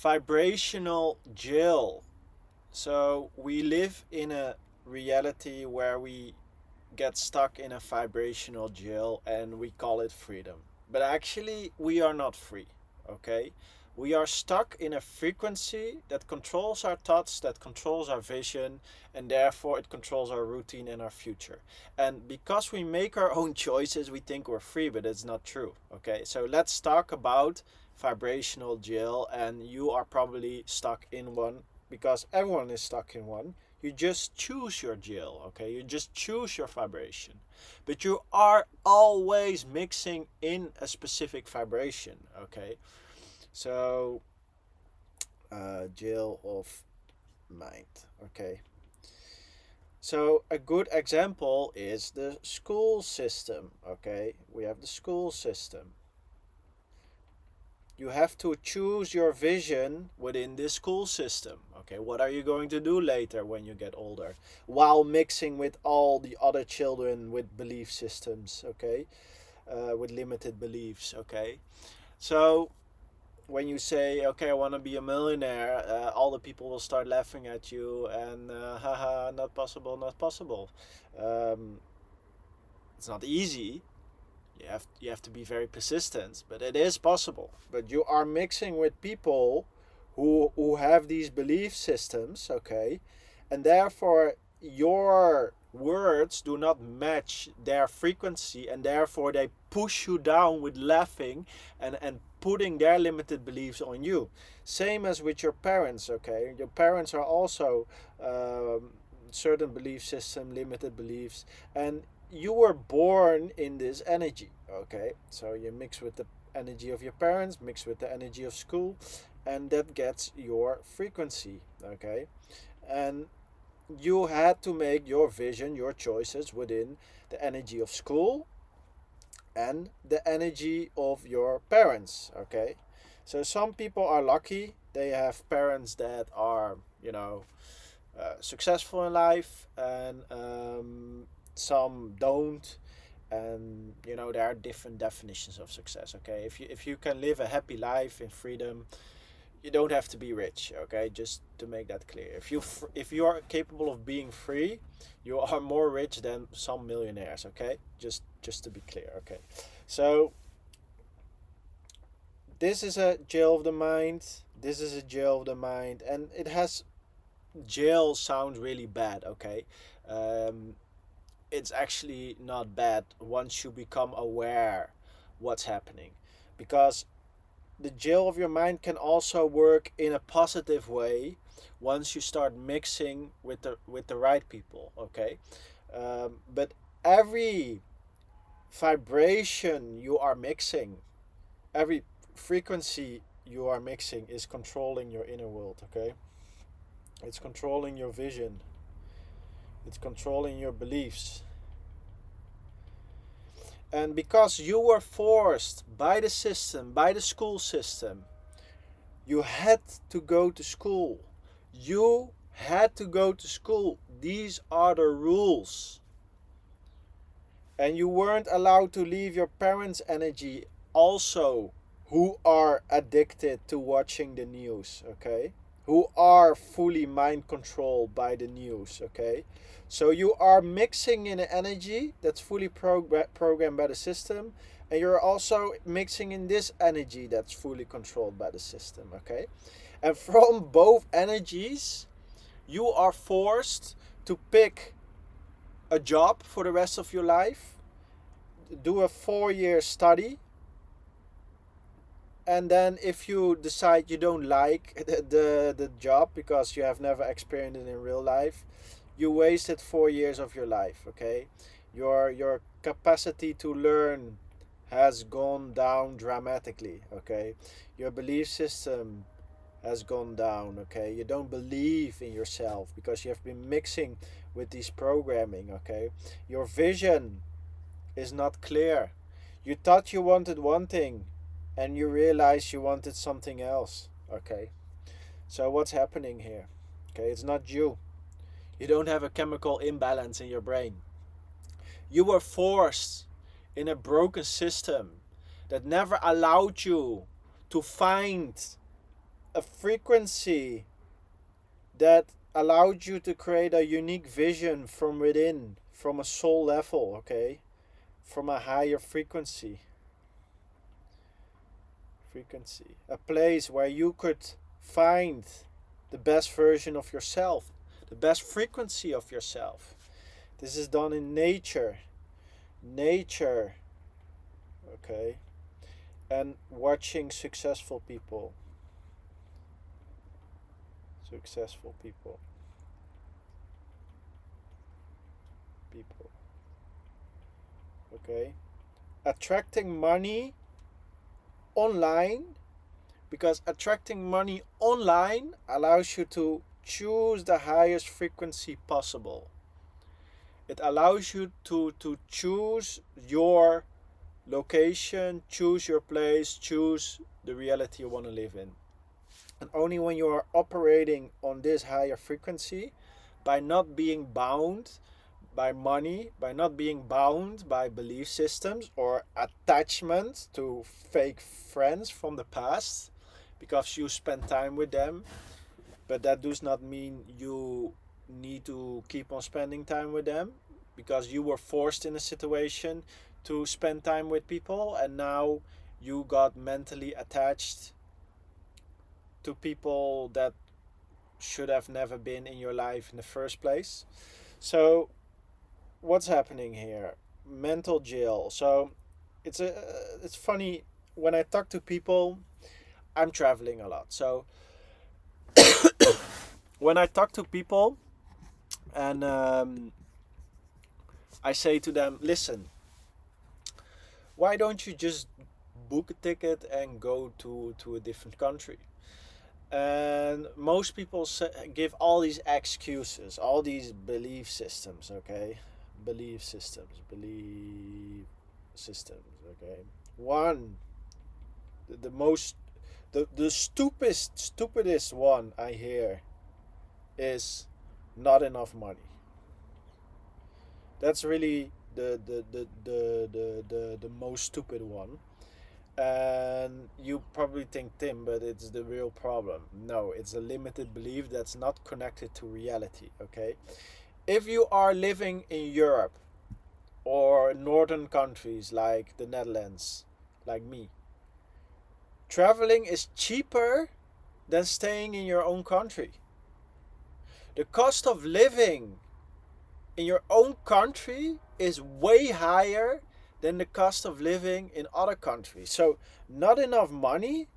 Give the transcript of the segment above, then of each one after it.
Vibrational jail. So we live in a reality where we get stuck in a vibrational jail and we call it freedom. But actually, we are not free, okay? We are stuck in a frequency that controls our thoughts, that controls our vision, and therefore it controls our routine and our future. And because we make our own choices, we think we're free, but it's not true, okay? So let's talk about vibrational jail, and you are probably stuck in one because everyone is stuck in one. You just choose your jail, okay? You just choose your vibration. But you are always mixing in a specific vibration, okay? So, jail of mind, okay? So, a good example is the school system, okay? We have the school system. You have to choose your vision within this school system. Okay, what are you going to do later when you get older? While mixing with all the other children with belief systems, okay? With limited beliefs, okay? So when you say, okay, I want to be a millionaire, all the people will start laughing at you and, haha, not possible, not possible. Um, it's not easy. You have to be very persistent, but it is possible. But you are mixing with people who have these belief systems, okay, and therefore your words do not match their frequency, and therefore they push you down with laughing and putting their limited beliefs on you. Same as with your parents, okay? Your parents are also certain belief system, limited beliefs, and you were born in this energy, okay? So you mix with the energy of your parents, mix with the energy of school, and that gets your frequency, okay? And you had to make your vision, your choices within the energy of school and the energy of your parents, okay? So some people are lucky, they have parents that are, successful in life, and some don't. And there are different definitions of success, okay? If you can live a happy life in freedom, you don't have to be rich, okay? Just to make that clear, if you are capable of being free, you are more rich than some millionaires, okay? Just to be clear, okay? So this is a jail of the mind. This is a jail of the mind, and it has, jail sounds really bad, okay? um, it's actually not bad once you become aware what's happening, because the jail of your mind can also work in a positive way once you start mixing with the right people, okay? But every vibration you are mixing, every frequency you are mixing is controlling your inner world, okay? It's controlling your vision, it's controlling your beliefs. And because you were forced by the system, by the school system, you had to go to school. You had to go to school. These are the rules. And you weren't allowed to leave your parents' energy also, who are addicted to watching the news, okay? Who are fully mind controlled by the news, okay? So you are mixing in an energy that's fully programmed by the system, and you're also mixing in this energy that's fully controlled by the system, okay? And from both energies, you are forced to pick a job for the rest of your life, do a 4 year study, and then if you decide you don't like the job because you have never experienced it in real life, you wasted 4 years of your life, okay? Your capacity to learn has gone down dramatically, okay? Your belief system has gone down, okay? You don't believe in yourself because you have been mixing with these programming, okay? Your vision is not clear. You thought you wanted one thing and you realize you wanted something else, okay? So what's happening here? Okay, it's not you. You don't have a chemical imbalance in your brain. You were forced in a broken system that never allowed you to find a frequency that allowed you to create a unique vision from within, from a soul level, okay? From a higher frequency. A place where you could find the best version of yourself, the best frequency of yourself. This is done in nature. Okay? And watching successful people. Okay? Attracting money online, because attracting money online allows you to choose the highest frequency possible. It allows you to choose your location, choose your place, choose the reality you want to live in. And only when you are operating on this higher frequency, by not being bound by money, by not being bound by belief systems or attachment to fake friends from the past, because you spend time with them, but that does not mean you need to keep on spending time with them, because you were forced in a situation to spend time with people, and now you got mentally attached to people that should have never been in your life in the first place. So what's happening here? Mental jail. So it's funny, when I talk to people, I'm traveling a lot. So when I talk to people and I say to them, listen, why don't you just book a ticket and go to a different country? And most people give all these excuses, all these belief systems, okay? Belief systems, okay? One, the most, the stupidest one I hear is not enough money. That's really the most stupid one. And you probably think, Tim, but it's the real problem. No, it's a limited belief that's not connected to reality, okay? If you are living in Europe or northern countries like the Netherlands, like me, traveling is cheaper than staying in your own country. The cost of living in your own country is way higher than the cost of living in other countries. So not enough money,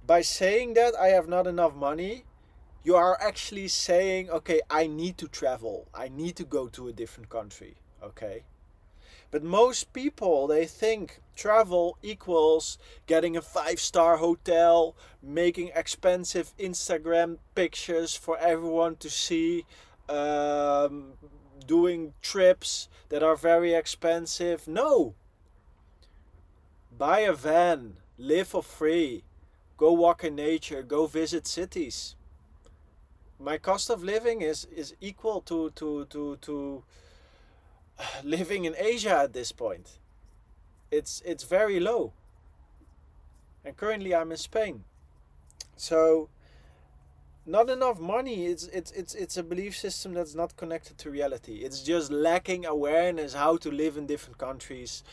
by saying that I have not enough money, you are actually saying, okay, I need to travel. I need to go to a different country, okay? But most people, they think travel equals getting a 5-star hotel, making expensive Instagram pictures for everyone to see, doing trips that are very expensive. No. Buy a van, live for free, go walk in nature, go visit cities. My cost of living is equal to living in Asia at this point. It's very low. And currently I'm in Spain. So not enough money, it's a belief system that's not connected to reality. It's just lacking awareness how to live in different countries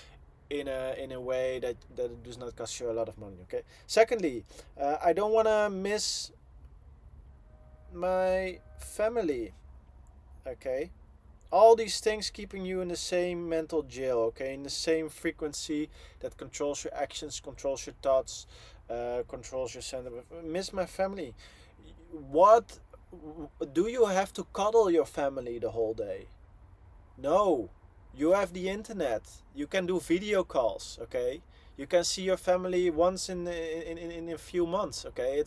in a way that does not cost you a lot of money, okay? Secondly, I don't want to miss my family, okay? All these things keeping you in the same mental jail, okay? In the same frequency that controls your actions, controls your thoughts, controls your sentiment. Miss my family. What do you have to cuddle your family the whole day? No. You have the internet. You can do video calls, okay? You can see your family once in a few months, okay?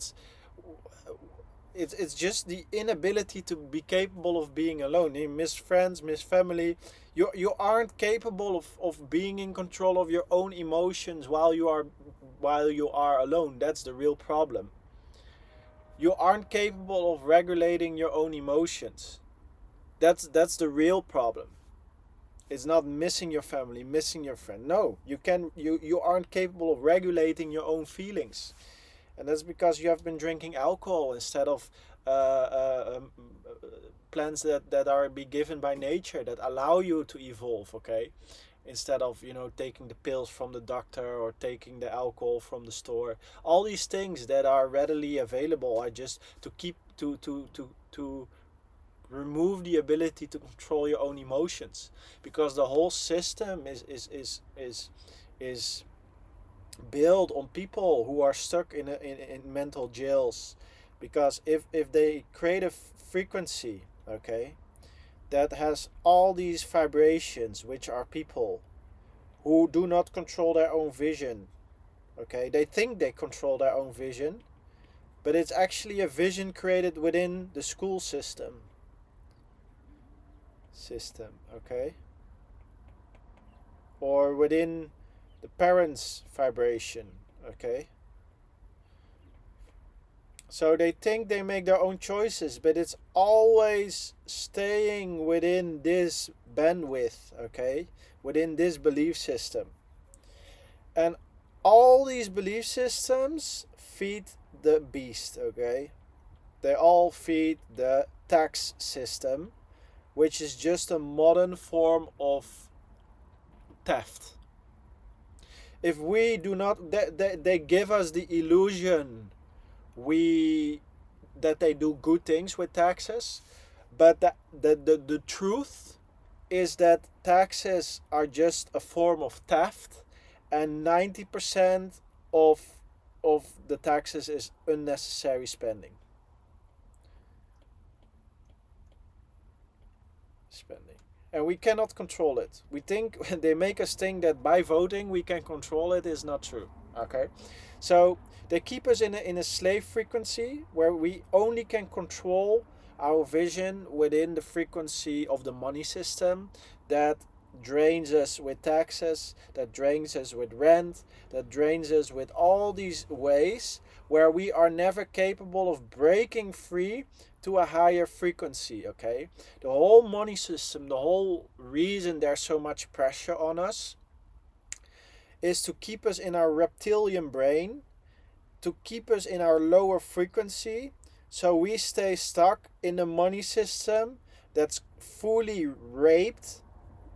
It's just the inability to be capable of being alone. You miss friends, miss family. You aren't capable of being in control of your own emotions while you are alone. That's the real problem. You aren't capable of regulating your own emotions. That's the real problem. It's not missing your family, missing your friend. No, you aren't capable of regulating your own feelings. And that's because you have been drinking alcohol instead of uh, uh, um, plants that are be given by nature that allow you to evolve, okay? Instead of, you know, taking the pills from the doctor or taking the alcohol from the store. All these things that are readily available are just to keep to remove the ability to control your own emotions, because the whole system is built on people who are stuck in mental jails. Because if they create a frequency, okay, that has all these vibrations, which are people who do not control their own vision, okay, they think they control their own vision, but it's actually a vision created within the school system, okay, or within the parents vibration, okay. So they think they make their own choices, but it's always staying within this bandwidth, okay, within this belief system. And all these belief systems feed the beast, okay? They all feed the tax system, which is just a modern form of theft. If we do not, they give us the illusion we that they do good things with taxes, but the truth is that taxes are just a form of theft, and 90% of the taxes is unnecessary spending, and we cannot control it. We think they make us think that by voting we can control it. Is not true, okay. So they keep us in a slave frequency where we only can control our vision within the frequency of the money system that drains us with taxes, that drains us with rent, that drains us with all these ways where we are never capable of breaking free to a higher frequency, okay? The whole money system, the whole reason there's so much pressure on us is to keep us in our reptilian brain, to keep us in our lower frequency, so we stay stuck in the money system that's fully raped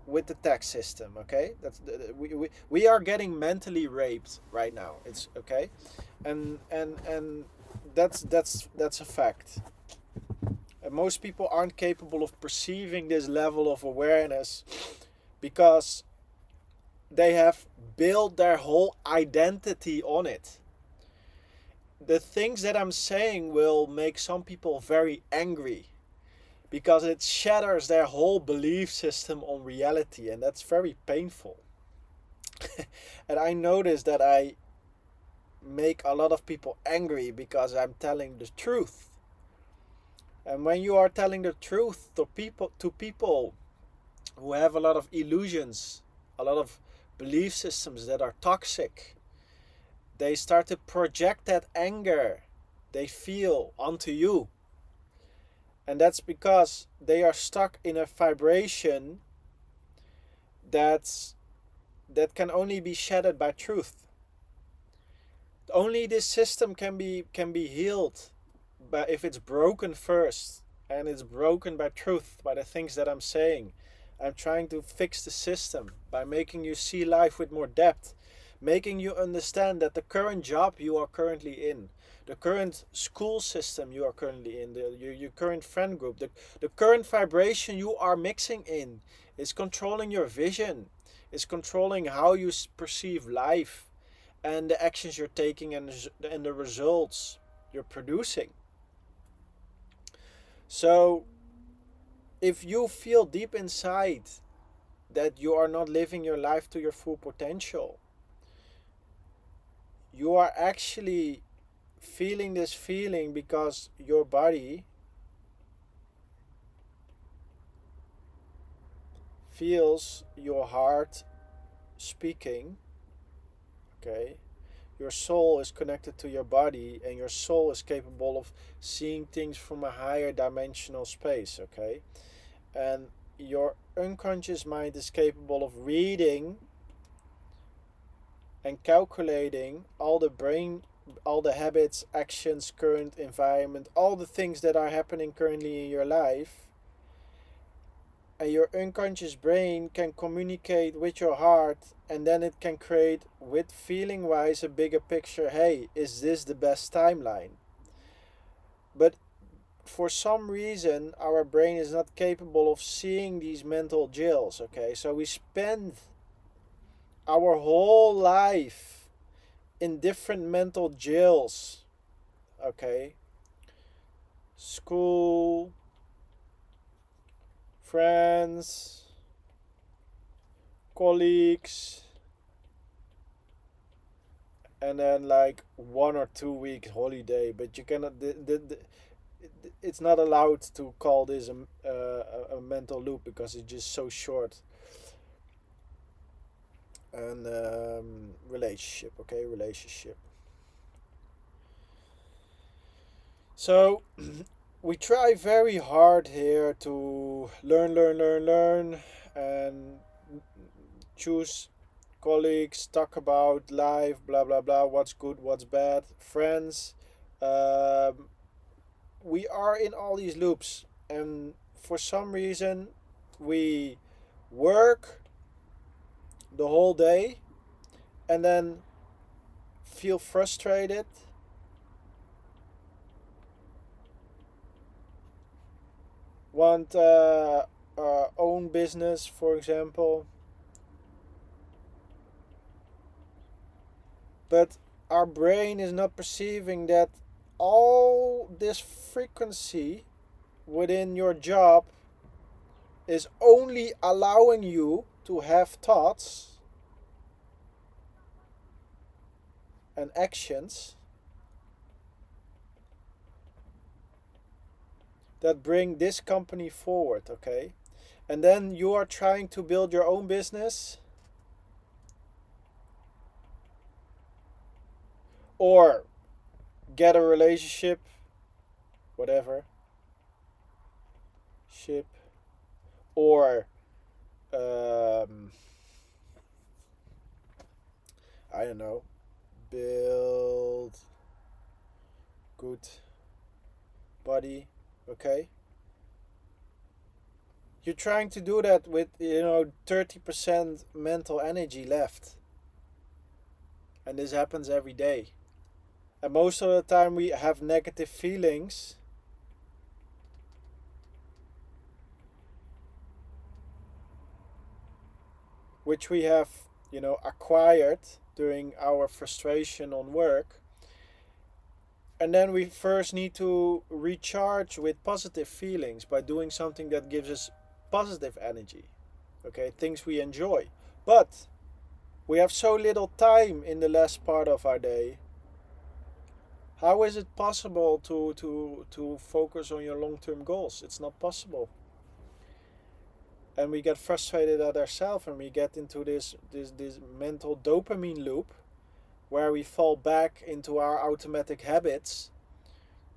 with the tax system, okay. We are getting mentally raped right now. It's okay, and that's a fact. And most people aren't capable of perceiving this level of awareness because they have built their whole identity on it. The things that I'm saying will make some people very angry because it shatters their whole belief system on reality, and that's very painful. And I notice that I make a lot of people angry because I'm telling the truth. And when you are telling the truth to people who have a lot of illusions, a lot of belief systems that are toxic, they start to project that anger they feel onto you. And that's because they are stuck in a vibration that can only be shattered by truth. Only this system can be healed, but if it's broken first, and it's broken by truth, by the things that I'm saying. I'm trying to fix the system by making you see life with more depth, making you understand that the current job you are currently in, the current school system you are currently in, your current friend group, the current vibration you are mixing in is controlling your vision, is controlling how you perceive life and the actions you're taking and the results you're producing. So if you feel deep inside that you are not living your life to your full potential, you are actually feeling this feeling because your body feels your heart speaking, okay. Your soul is connected to your body, and your soul is capable of seeing things from a higher dimensional space, okay. And your unconscious mind is capable of reading and calculating all the brain all the habits, actions, current environment, all the things that are happening currently in your life, and your unconscious brain can communicate with your heart, and then it can create with feeling wise a bigger picture. Hey, is this the best timeline? But for some reason our brain is not capable of seeing these mental jails. Okay, so we spend our whole life in different mental jails. Okay, school, friends, colleagues, and then like 1 or 2 week holiday. But you cannot it's not allowed to call this a mental loop because it's just so short. And relationship, okay, relationship. So we try very hard here to learn, and choose colleagues, talk about life, blah blah blah, what's good, what's bad, friends. Um, we are in all these loops, and for some reason, we work the whole day and then feel frustrated, want own business, for example, but our brain is not perceiving that all this frequency within your job is only allowing you to have thoughts and actions that bring this company forward. Okay, and then you are trying to build your own business or get a relationship, whatever, ship, or um, I don't know, build good body. Okay, you're trying to do that with 30% mental energy left, and this happens every day. And most of the time we have negative feelings which we have acquired during our frustration on work. And then we first need to recharge with positive feelings by doing something that gives us positive energy. Okay, things we enjoy. But we have so little time in the last part of our day. How is it possible to focus on your long-term goals? It's not possible. And we get frustrated at ourselves, and we get into this mental dopamine loop where we fall back into our automatic habits,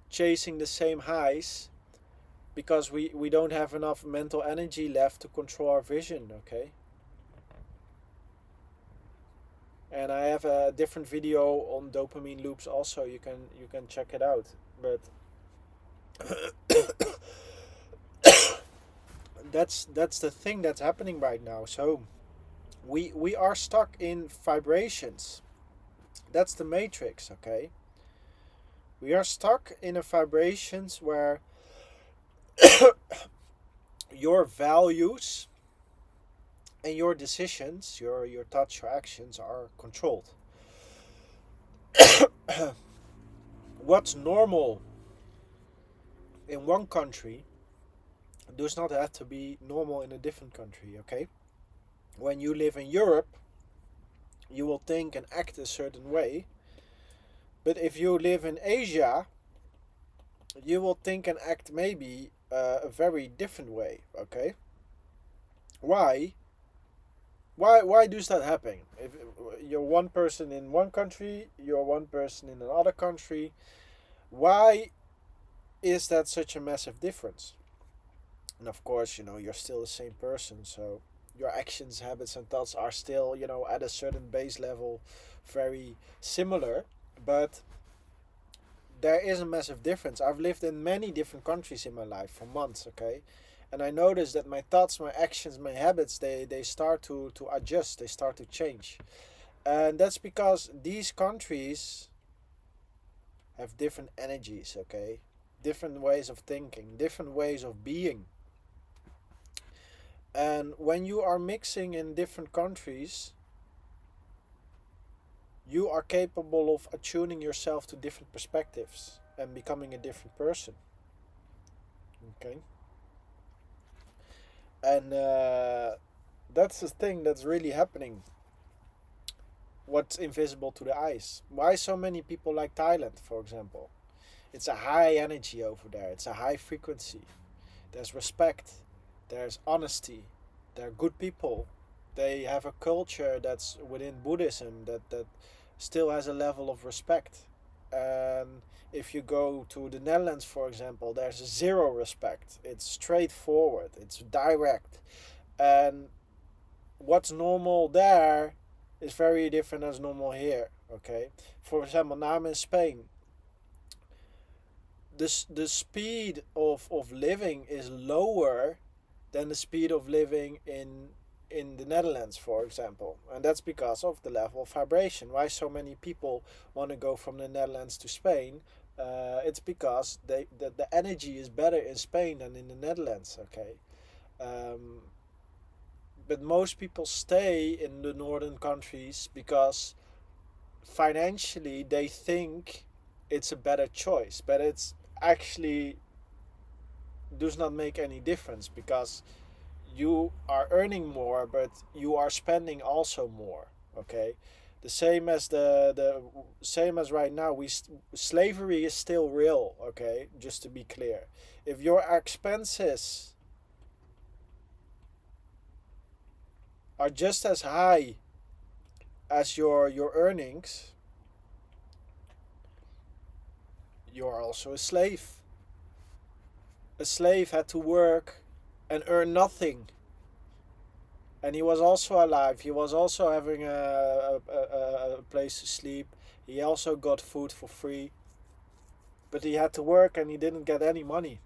chasing the same highs because we don't have enough mental energy left to control our vision. Okay, and I have a different video on dopamine loops also. You can check it out. But that's the thing that's happening right now. So we are stuck in vibrations. That's the matrix. Okay, we are stuck in a vibrations where your values and your decisions, your thoughts, your actions are controlled. What's normal in one country does not have to be normal in a different country. Okay, when you live in Europe, you will think and act a certain way, but if you live in Asia, you will think and act maybe a very different way. Okay, why? Why does that happen? If you're one person in one country, you're one person in another country, why is that such a massive difference? And of course, you're still the same person, so your actions, habits, and thoughts are still, at a certain base level, very similar. But there is a massive difference. I've lived in many different countries in my life for months, okay? And I noticed that my thoughts, my actions, my habits, they start to adjust, they start to change. And that's because these countries have different energies, okay? Different ways of thinking, different ways of being. And when you are mixing in different countries, you are capable of attuning yourself to different perspectives and becoming a different person, okay? And that's the thing that's really happening. What's invisible to the eyes. Why so many people like Thailand, for example? It's a high energy over there, it's a high frequency. There's respect, there's honesty, they're good people. They have a culture that's within Buddhism that still has a level of respect. And if you go to the Netherlands, for example, there's zero respect. It's straightforward, it's direct. And what's normal there is very different as normal here, okay? For example, now I'm in Spain. The speed of living is lower than the speed of living in the Netherlands, for example. And that's because of the level of vibration. Why so many people want to go from the Netherlands to Spain? It's because the energy is better in Spain than in the Netherlands, okay? Um, but most people stay in the northern countries because financially they think it's a better choice, but it's actually does not make any difference because you are earning more, but you are spending also more. Okay, the same as the same as right now. Slavery is still real. Okay, just to be clear, if your expenses are just as high as your earnings, you are also a slave. A slave had to work and earn nothing, and he was also alive. He was also having a place to sleep. He also got food for free, but he had to work and he didn't get any money.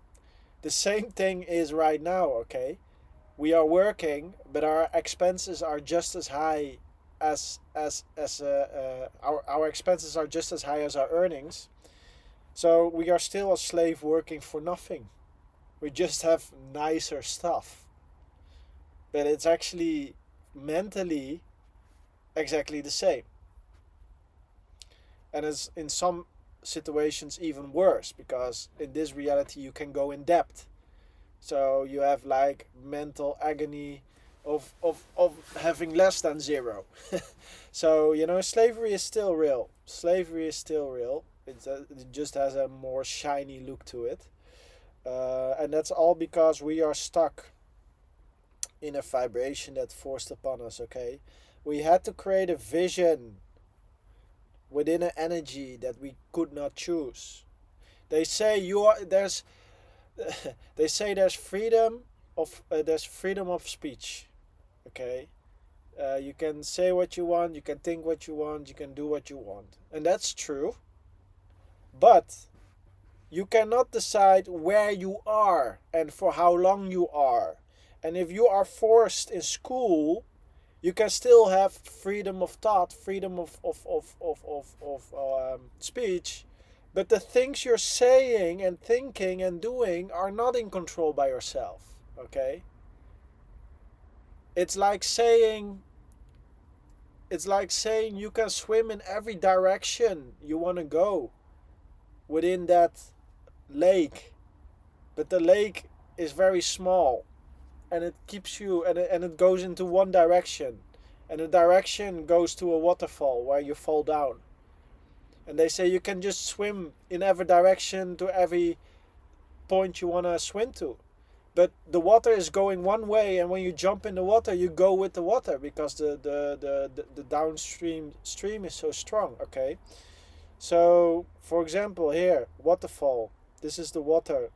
The same thing is right now, okay? We are working, but our expenses are just as high as our expenses are just as high as our earnings. So we are still a slave working for nothing. We just have nicer stuff. But it's actually mentally exactly the same. And it's in some situations even worse because in this reality you can go in debt. So you have like mental agony of having less than zero. So, slavery is still real. Slavery is still real. It just has a more shiny look to it. And that's all because we are stuck in a vibration that's forced upon us, okay? We had to create a vision within an energy that we could not choose. They say they say there's freedom of speech, okay? You can say what you want, you can think what you want, you can do what you want. And that's true. But you cannot decide where you are and for how long you are. And if you are forced in school, you can still have freedom of thought, freedom of speech, but the things you're saying and thinking and doing are not in control by yourself. Okay? It's like saying you can swim in every direction you want to go within that lake, but the lake is very small and it keeps you and it goes into one direction, and the direction goes to a waterfall where you fall down. And they say you can just swim in every direction to every point you want to swim to, but the water is going one way, and when you jump in the water you go with the water because the downstream stream is so strong. Okay, so for example here, waterfall, this is the water,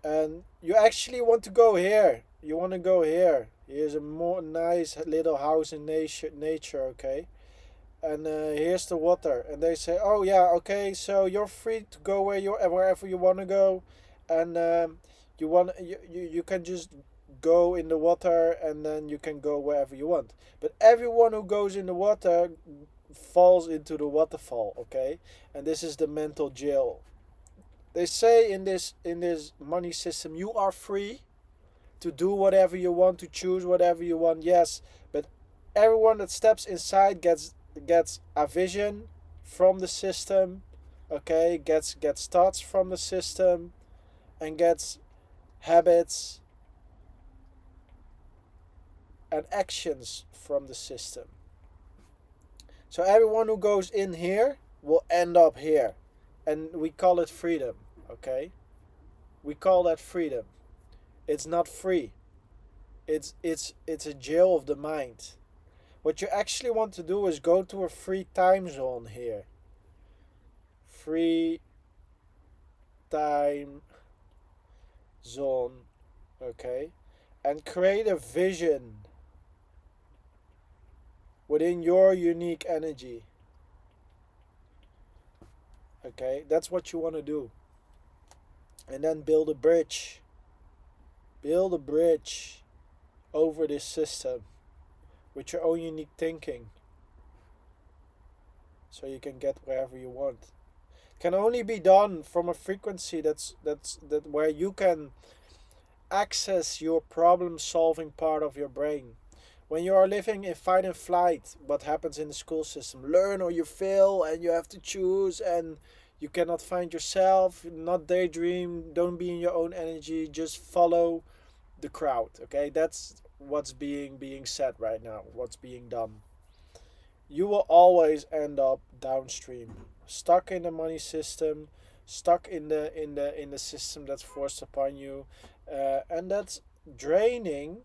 and you actually want to go here. You want to go here. Here's a more nice little house in nature, okay? and here's the water, and they say, oh yeah, okay, so you're free to go wherever you want to go, and you can just go in the water, and then you can go wherever you want. But everyone who goes in the water falls into the waterfall, okay? And this is the mental jail. They say in this money system, you are free to do whatever you want, to choose whatever you want, yes, but everyone that steps inside gets a vision from the system, okay, gets thoughts from the system, and gets habits and actions from the system. So everyone who goes in here will end up here, and we call it freedom, okay? We call that freedom. It's not free. It's a jail of the mind. What you actually want to do is go to a free time zone here. Free time zone, okay? And create a vision within your unique energy. Okay? That's what you want to do. And then build a bridge. Build a bridge over this system with your own unique thinking, so you can get wherever you want. It can only be done from a frequency that where you can access your problem solving part of your brain. When you are living in fight and flight, what happens in the school system? Learn or you fail, and you have to choose, and you cannot find yourself, not daydream, don't be in your own energy, just follow the crowd. Okay, that's what's being said right now, what's being done. You will always end up downstream, stuck in the money system, stuck in the system that's forced upon you, and that's draining,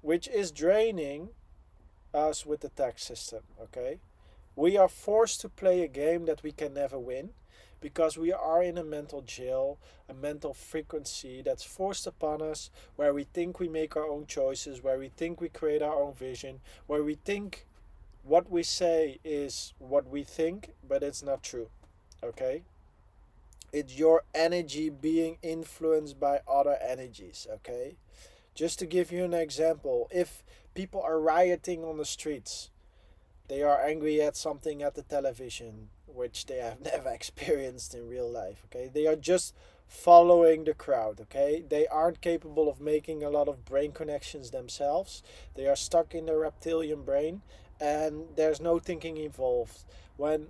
which is draining us with the tax system. Okay, we are forced to play a game that we can never win, because we are in a mental jail, a mental frequency that's forced upon us, where we think we make our own choices, where we think we create our own vision, where we think what we say is what we think, but it's not true. Okay? It's your energy being influenced by other energies. Okay? Just to give you an example, if people are rioting on the streets, they are angry at something at the television, which they have never experienced in real life. Okay, they are just following the crowd. Okay, they aren't capable of making a lot of brain connections themselves. They are stuck in the reptilian brain, and there's no thinking involved. When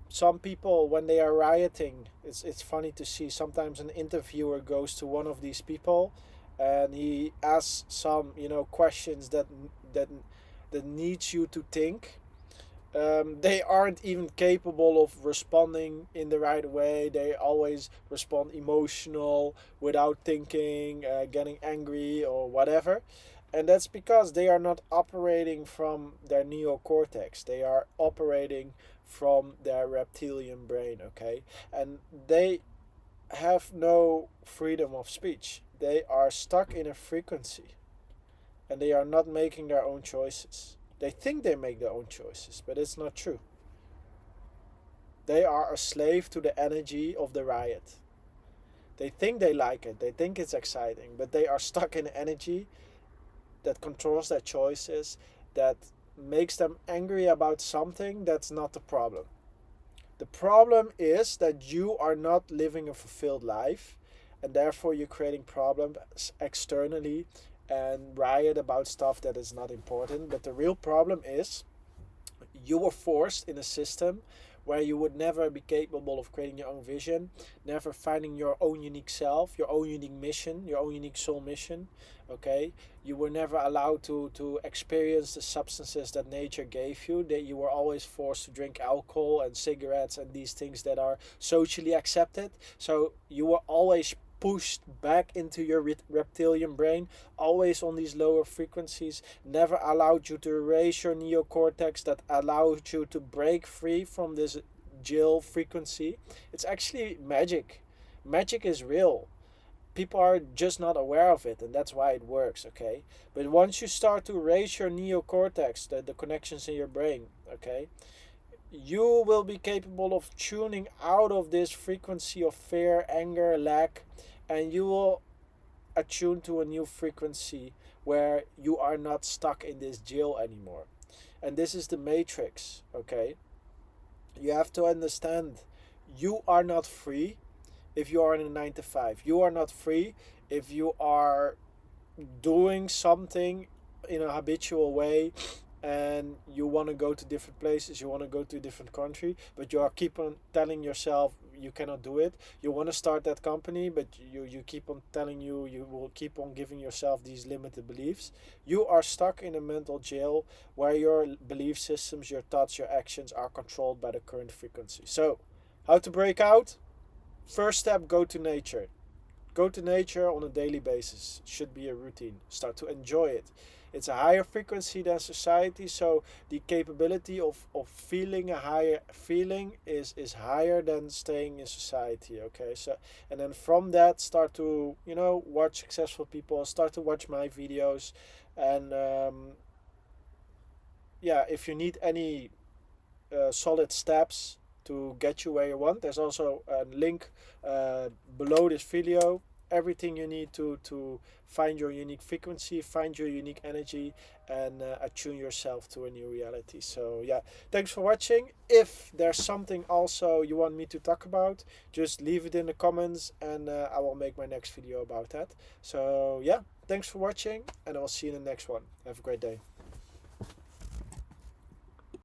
some people, when they are rioting, it's funny to see. Sometimes an interviewer goes to one of these people, and he asks some questions that that needs you to think. They aren't even capable of responding in the right way. They always respond emotional, without thinking, getting angry or whatever. And that's because they are not operating from their neocortex. They are operating from their reptilian brain, okay? And they have no freedom of speech. They are stuck in a frequency, and they are not making their own choices. They think they make their own choices, but it's not true. They are a slave to the energy of the riot. They think they like it, they think it's exciting, but they are stuck in energy that controls their choices, that makes them angry about something that's not the problem. The problem is that you are not living a fulfilled life, and therefore you're creating problems externally and riot about stuff that is not important. But the real problem is you were forced in a system where you would never be capable of creating your own vision, never finding your own unique self, your own unique mission, your own unique soul mission. Okay, you were never allowed to experience the substances that nature gave you. That you were always forced to drink alcohol and cigarettes and these things that are socially accepted. So you were always pushed back into your reptilian brain, always on these lower frequencies, never allowed you to erase your neocortex, that allowed you to break free from this jail frequency. It's actually magic. Magic is real. People are just not aware of it, and that's why it works. Okay, but once you start to raise your neocortex, the connections in your brain, Okay, you will be capable of tuning out of this frequency of fear, anger, lack, and you will attune to a new frequency where you are not stuck in this jail anymore. And this is the matrix. Okay, you have to understand, you are not free if you are in a 9 to 5. You are not free if you are doing something in a habitual way, and you want to go to different places, you want to go to a different country, but you are keep on telling yourself you cannot do it. You want to start that company, but you keep on telling you will keep on giving yourself these limited beliefs. You are stuck in a mental jail where your belief systems, your thoughts, your actions are controlled by the current frequency. So how to break out? First step, go to nature. Go to nature on a daily basis. It should be a routine. Start to enjoy it. It's a higher frequency than society, so the capability of feeling a higher feeling is higher than staying in society. Okay, so and then from that start to watch successful people. Start to watch my videos, and yeah, if you need any solid steps to get you where you want. There's also a link below this video. Everything you need to find your unique frequency, find your unique energy, and attune yourself to a new reality. So yeah, thanks for watching. If there's something also you want me to talk about, just leave it in the comments, and I will make my next video about that. So yeah, thanks for watching, and I will see you in the next one. Have a great day.